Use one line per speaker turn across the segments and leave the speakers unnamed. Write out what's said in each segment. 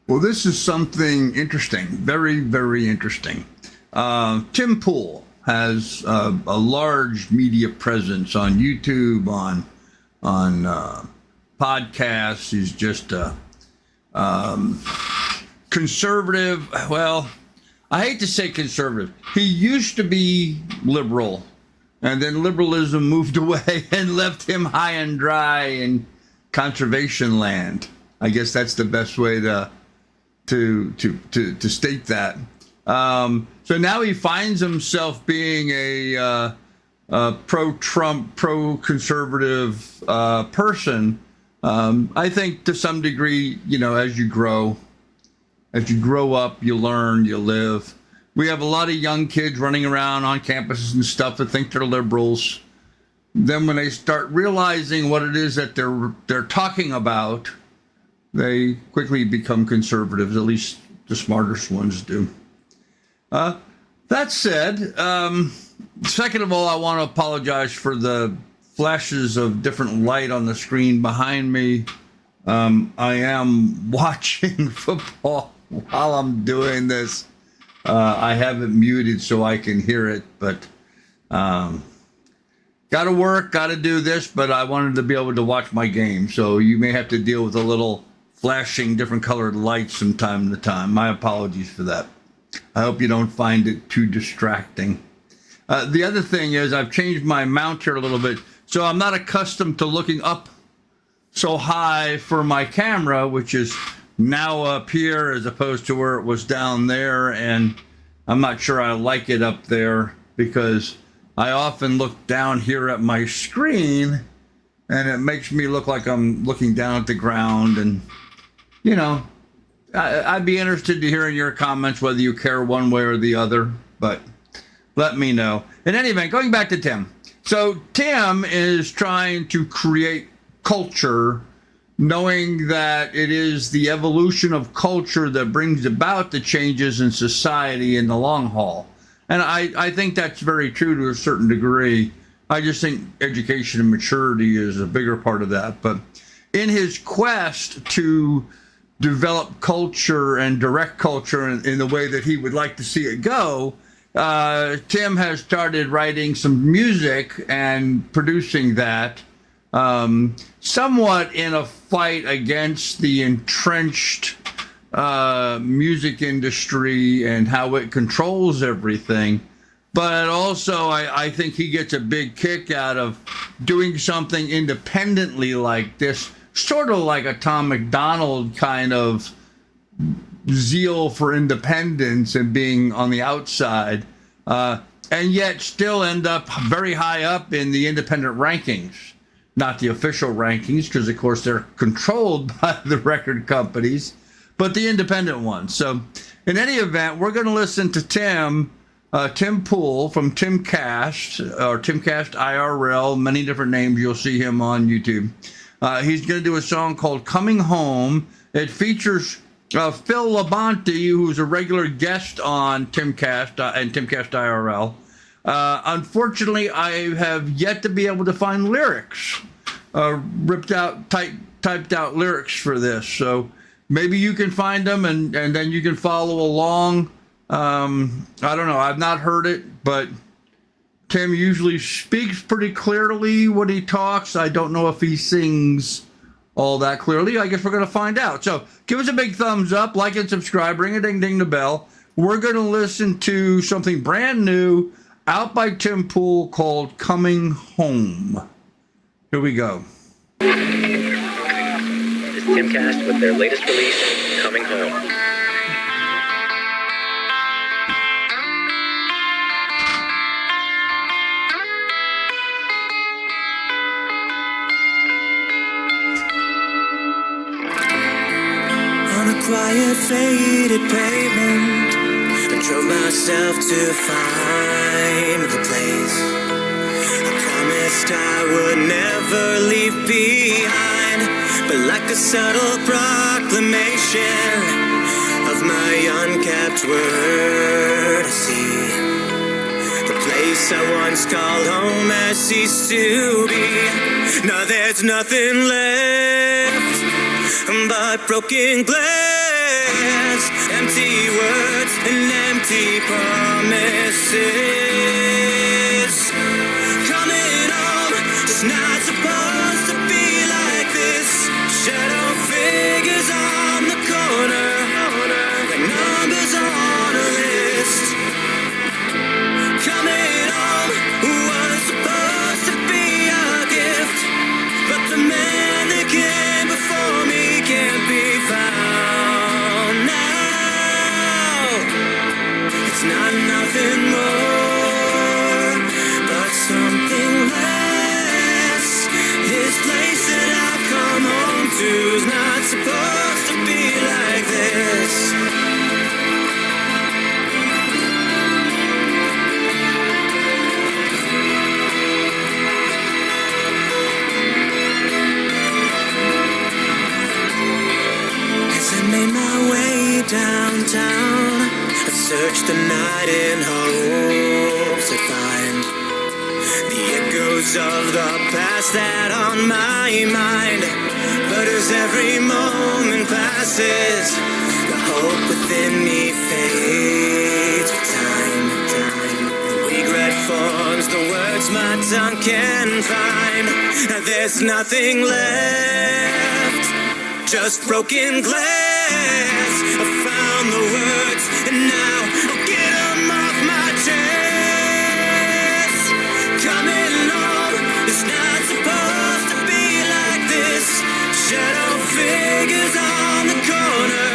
Well, this is something interesting, very, very interesting. Tim Pool has a large media presence on YouTube, on podcasts. He's just a conservative. Well, I hate to say conservative. He used to be liberal, and then liberalism moved away and left him high and dry in conservation land. I guess that's the best way to state that. So now he finds himself being a pro-Trump, pro-conservative person. I think to some degree, as you grow up, you learn, you live. We have a lot of young kids running around on campuses and stuff that think they're liberals. Then when they start realizing what it is that they're talking about, they quickly become conservatives. At least the smartest ones do. That said, second of all, I want to apologize for the flashes of different light on the screen behind me. I am watching football while I'm doing this. I have it muted so I can hear it, but got to work, got to do this, but I wanted to be able to watch my game. So you may have to deal with a little flashing different colored lights from time to time. My apologies for that. I hope you don't find it too distracting. The other thing is I've changed my mount here a little bit, so I'm not accustomed to looking up so high for my camera, which is now up here as opposed to where it was down there, and I'm not sure I like it up there because I often look down here at my screen and it makes me look like I'm looking down at the ground. And I'd be interested to hear in your comments whether you care one way or the other, but let me know. In any event, going back to Tim. So Tim is trying to create culture, knowing that it is the evolution of culture that brings about the changes in society in the long haul. And I think that's very true to a certain degree. I just think education and maturity is a bigger part of that. But in his quest to develop culture and direct culture in the way that he would like to see it go, Tim has started writing some music and producing that, somewhat in a fight against the entrenched music industry and how it controls everything. But also, I think he gets a big kick out of doing something independently like this, sort of like a Tom McDonald kind of zeal for independence and being on the outside, and yet still end up very high up in the independent rankings. Not the official rankings, because of course they're controlled by the record companies, but the independent ones. So in any event, we're going to listen to Tim Pool from TIMCAST, or TIMCAST IRL, many different names. You'll see him on YouTube. He's going to do a song called Coming Home. It features Phil LABONTE, who's a regular guest on TIMCAST and TIMCAST IRL. Unfortunately, I have yet to be able to find lyrics, typed out lyrics for this. So maybe you can find them and then you can follow along. I don't know. I've not heard it, but Tim usually speaks pretty clearly when he talks. I don't know if he sings all that clearly. I guess we're going to find out. So give us a big thumbs up, like and subscribe, ring a ding ding the bell. We're going to listen to something brand new out by Tim Pool called Coming Home. Here we go.
It's TIMCAST with their latest release, Coming Home.
Quiet, faded pavement, I drove myself to find the place I promised I would never leave behind. But like a subtle proclamation of my unkept word, I see the place I once called home has ceased to be. Now there's nothing left but broken glass. empty words and empty promises. Coming home, just not supposed to be like this. Shadow figures on the corner, like numbers on a list. Coming home was supposed to be a gift, but the man that came before me can't be found now. It's not nothing more, but something less. This place that I've come home to is not supposed to be like this. Made my way downtown. I searched the night in hopes to find the echoes of the past that on my mind. But as every moment passes, the hope within me fades with time. Regret forms the words my tongue can find. There's nothing left, just broken glass. I found the words, and now I'll get them off my chest. Coming home, it's not supposed to be like this. Shadow figures on the corner,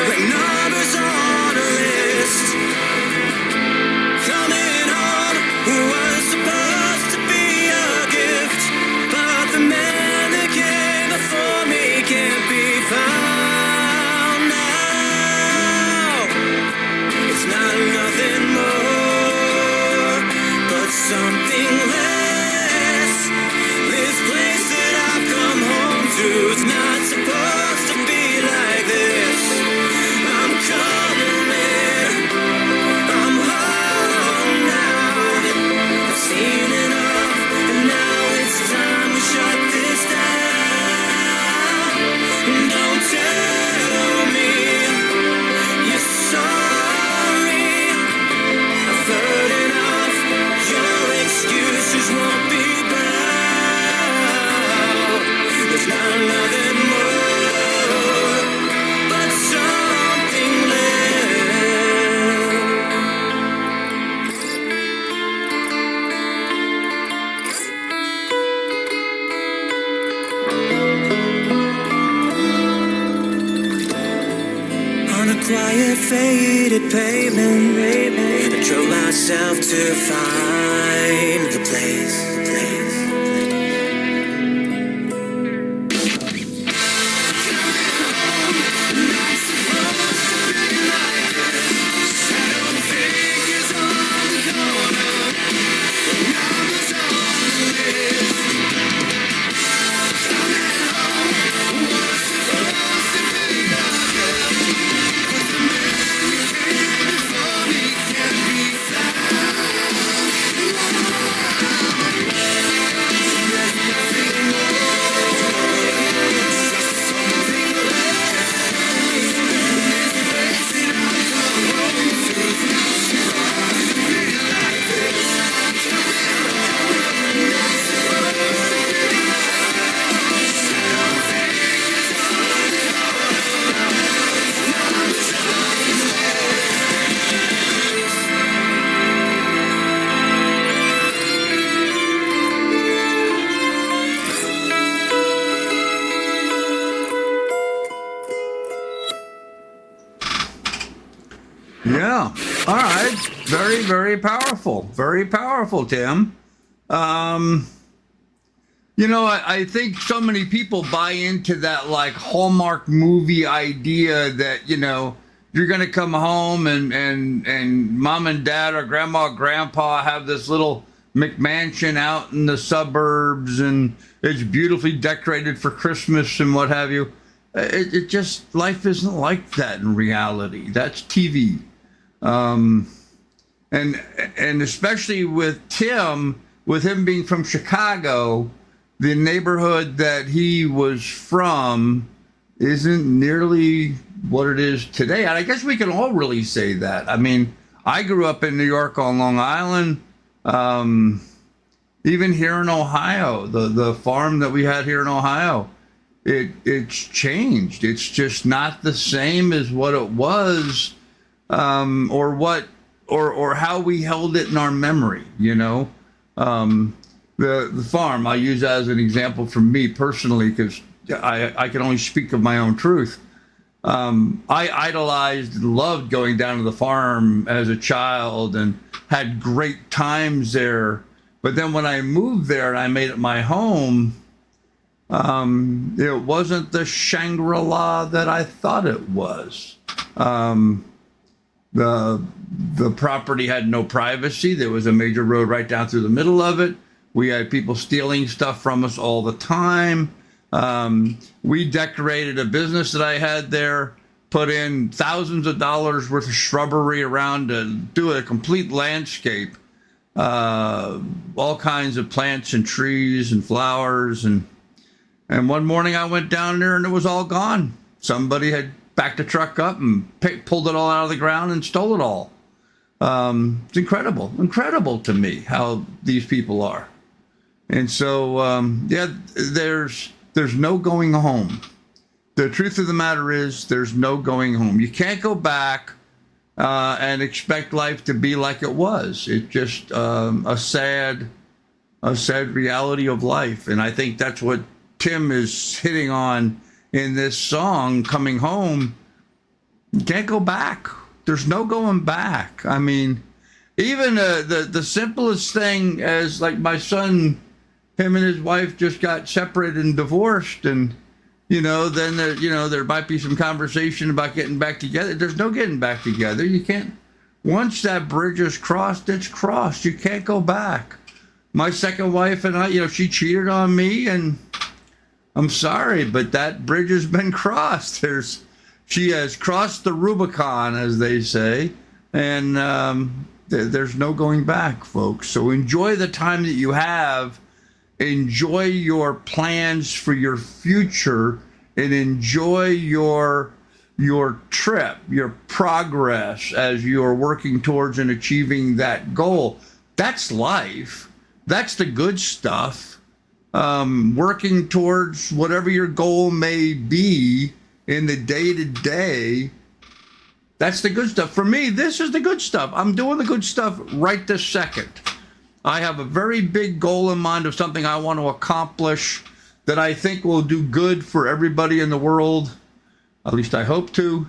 like numbers on a list. Coming home was supposed to be a gift, but the man that came before me can't be found now. It's not nothing more, but something less. This place that I've come home to is not supposed to be like this. I'm coming, I'm home now. I've seen enough, and now it's time to shut this down. Don't tell me you're sorry. I've heard enough. Your excuses won't be bound. There's not nothing more, but something less. On a quiet, faded pavement, I drove myself to find the place.
Yeah. All right. Very, very powerful. Very powerful, Tim. I think so many people buy into that like Hallmark movie idea that, you're going to come home and mom and dad or grandma or grandpa have this little McMansion out in the suburbs and it's beautifully decorated for Christmas and what have you. It just, life isn't like that in reality. That's TV. And especially with Tim, with him being from Chicago, the neighborhood that he was from isn't nearly what it is today. And I guess we can all really say that. I mean, I grew up in New York on Long Island. Even here in Ohio, the farm that we had here in Ohio, it's changed. It's just not the same as what it was, or how we held it in our memory. The farm, I use that as an example for me personally, because I can only speak of my own truth. I idolized and loved going down to the farm as a child and had great times there. But then when I moved there and I made it my home, it wasn't the Shangri-La that I thought it was. The property had no privacy. There was a major road right down through the middle of it. We had people stealing stuff from us all the time. We decorated a business that I had there, put in thousands of dollars worth of shrubbery around to do a complete landscape, all kinds of plants and trees and flowers. And one morning I went down there and it was all gone. Somebody had backed the truck up and pulled it all out of the ground and stole it all. It's incredible to me how these people are. And so, there's no going home. The truth of the matter is there's no going home. You can't go back and expect life to be like it was. It's just a sad reality of life. And I think that's what Tim is hitting on in this song, Coming Home. You can't go back. There's no going back. I mean, even the simplest thing as like my son, him and his wife just got separated and divorced, and then there might be some conversation about getting back together. There's no getting back together. You can't. Once that bridge is crossed, it's crossed. You can't go back. My second wife and I, she cheated on me, and I'm sorry, but that bridge has been crossed. She has crossed the Rubicon, as they say, and there's no going back, folks. So enjoy the time that you have. Enjoy your plans for your future, and enjoy your trip, your progress as you're working towards and achieving that goal. That's life. That's the good stuff. Working towards whatever your goal may be in the day-to-day, that's the good stuff. For me, this is the good stuff. I'm doing the good stuff right this second. I have a very big goal in mind of something I want to accomplish that I think will do good for everybody in the world. At least I hope to.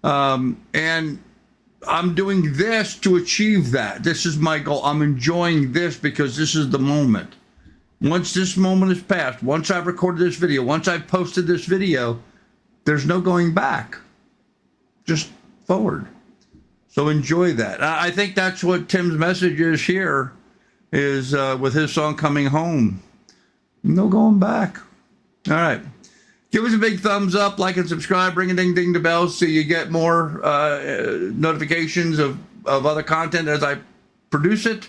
And I'm doing this to achieve that. This is my goal. I'm enjoying this because this is the moment. Once this moment is passed, once I've recorded this video, once I've posted this video, there's no going back. Just forward. So enjoy that. I think that's what Tim's message is here. Is with his song Coming Home. No going back. All right. Give us a big thumbs up, like and subscribe, ring a ding ding the bell so you get more notifications of other content as I produce it.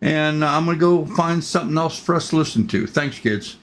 And I'm going to go find something else for us to listen to. Thanks, kids.